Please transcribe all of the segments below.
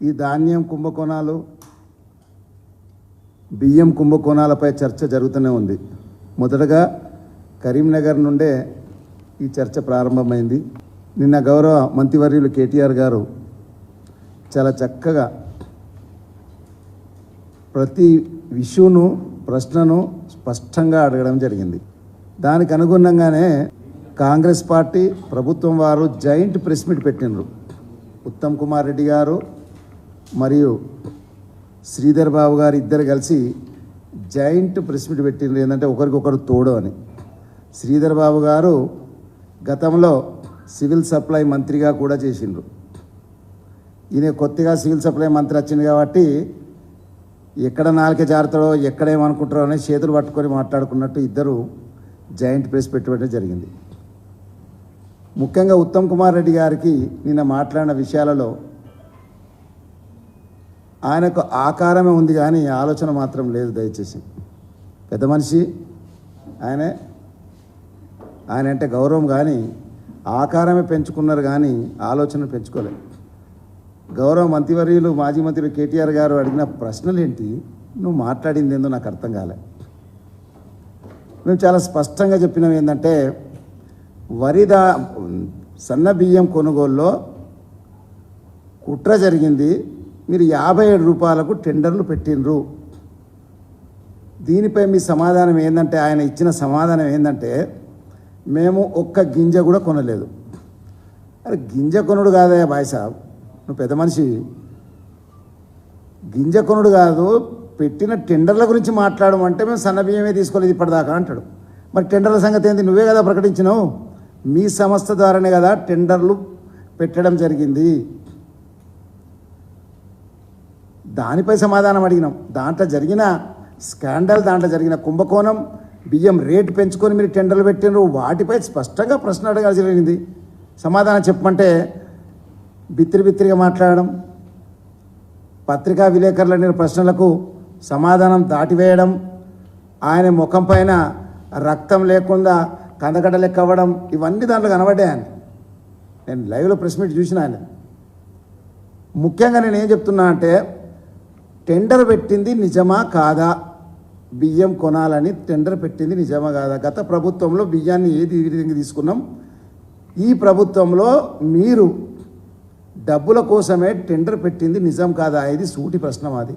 ఈ ధాన్యం కుంభకోణాలు, బియ్యం కుంభకోణాలపై చర్చ జరుగుతూనే ఉంది. మొదటగా కరీంనగర్ నుండే ఈ చర్చ ప్రారంభమైంది. నిన్న గౌరవ మంత్రివర్యులు కేటీఆర్ గారు చాలా చక్కగా ప్రతి ఇష్యూను, ప్రశ్నను స్పష్టంగా అడగడం జరిగింది. దానికి అనుగుణంగానే కాంగ్రెస్ పార్టీ ప్రభుత్వం వారు జాయింట్ ప్రెస్ మీట్ పెట్టినరు. ఉత్తమ్ కుమార్ రెడ్డి గారు మరియు శ్రీధర్ బాబు గారు ఇద్దరు కలిసి జాయింట్ ప్రెస్ మీట్ పెట్టినరు. ఏంటంటే ఒకరికొకరు తోడు అని. శ్రీధర్ బాబు గారు గతంలో సివిల్ సప్లై మంత్రిగా కూడా చేసిండ్రు. ఈయన కొత్తగా సివిల్ సప్లై మంత్రి వచ్చింది కాబట్టి ఎక్కడ నాలుక జారుతాడో, ఎక్కడేమనుకుంటారో అని చేతులు పట్టుకొని మాట్లాడుకున్నట్టు ఇద్దరు జాయింట్ ప్రెస్ పెట్టడం జరిగింది. ముఖ్యంగా ఉత్తమ్ కుమార్ రెడ్డి గారికి నిన్న మాట్లాడిన విషయాలలో ఆయనకు ఆకారమే ఉంది కానీ ఆలోచన మాత్రం లేదు. దయచేసి పెద్ద మనిషి ఆయన అంటే గౌరవం కానీ ఆకారమే పెంచుకున్నారు కానీ ఆలోచన పెంచుకోలేదు. గౌరవ మంత్రివర్యులు మాజీ మంత్రి కేటీఆర్ గారు అడిగిన ప్రశ్నలు ఏంటి, నువ్వు మాట్లాడింది ఏందో నాకు అర్థం కాలే. మేము చాలా స్పష్టంగా చెప్పినాం ఏంటంటే సన్న బియ్యం కొనుగోలులో కుట్ర జరిగింది. మీరు 57 రూపాయలకు టెండర్లు పెట్టినరు. దీనిపై మీ సమాధానం ఏంటంటే, ఆయన ఇచ్చిన సమాధానం ఏంటంటే మేము ఒక్క గింజ కూడా కొనలేదు. అరే గింజ కొనుడు కాదయ్యా బాయ్ సాబ్, నువ్వు పెద్ద మనిషి. గింజ కొనుడు కాదు, పెట్టిన టెండర్ల గురించి మాట్లాడమంటే మేము సన్న బియ్యమే తీసుకోలేదు ఇప్పటిదాకా అంటాడు. మరి టెండర్ల సంగతి ఏంటి? నువ్వే కదా ప్రకటించినావు. మీ సంస్థ ద్వారానే కదా టెండర్లు పెట్టడం జరిగింది. దానిపై సమాధానం అడిగినాం. దాంట్లో జరిగిన స్కాండల్, దాంట్లో జరిగిన కుంభకోణం, బియ్యం రేటు పెంచుకొని మీరు టెండర్లు పెట్టినారు, వాటిపై స్పష్టంగా ప్రశ్న అడగాల్సి జరిగింది. సమాధానం చెప్పమంటే బిత్తిరిగా మాట్లాడడం, పత్రికా విలేకరుల అడిగిన ప్రశ్నలకు సమాధానం దాటివేయడం, ఆయన ముఖం పైన రక్తం లేకుండా కందగడ్డ లెక్క అవ్వడం, ఇవన్నీ దాంట్లో కనబడ్డాయని నేను లైవ్లో ప్రెస్ మీట్ చూసిన. ఆయన ముఖ్యంగా నేను ఏం చెప్తున్నా అంటే, టెండర్ పెట్టింది నిజమా కాదా, బియ్యం కొనాలని టెండర్ పెట్టింది నిజమా కాదా? గత ప్రభుత్వంలో బియ్యాన్ని ఏది విధంగా తీసుకున్నాం, ఈ ప్రభుత్వంలో మీరు డబ్బుల కోసమే టెండర్ పెట్టింది నిజం కాదా? ఇది సూటి ప్రశ్న మాది.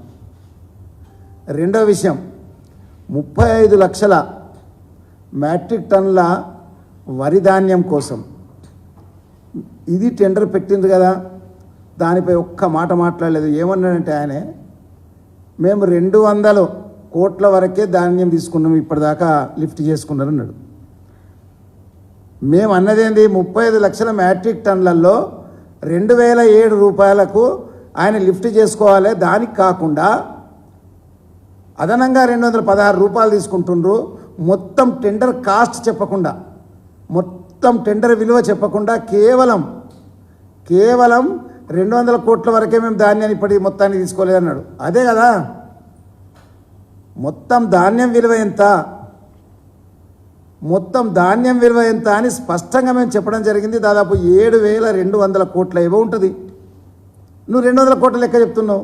రెండవ విషయం, 35 లక్షల మెట్రిక్ టన్నుల వరి ధాన్యం కోసం ఇది టెండర్ పెట్టింది కదా, దానిపై ఒక్క మాట మాట్లాడలేదు. ఏమన్నాడంటే ఆయనే, మేము 200 కోట్ల వరకే ధాన్యం తీసుకున్నాం, ఇప్పటిదాకా లిఫ్ట్ చేసుకున్నారు అన్నాడు. మేము అన్నదేంది, 35 లక్షల మెట్రిక్ టన్నులలో 2007 రూపాయలకు ఆయన లిఫ్ట్ చేసుకోవాలి. దానికి కాకుండా అదనంగా 216 రూపాయలు తీసుకుంటుండ్రు. మొత్తం టెండర్ కాస్ట్ చెప్పకుండా, మొత్తం టెండర్ విలువ చెప్పకుండా కేవలం 200 కోట్ల వరకే మేము ధాన్యాన్ని ఇప్పటికి మొత్తాన్ని తీసుకోలేదన్నాడు. అదే కదా, మొత్తం ధాన్యం విలువ ఎంత, మొత్తం ధాన్యం విలువ ఎంత అని స్పష్టంగా మేము చెప్పడం జరిగింది. దాదాపు 7,200 కోట్ల ఏవో ఉంటుంది. నువ్వు 200 కోట్ల లెక్క చెప్తున్నావు.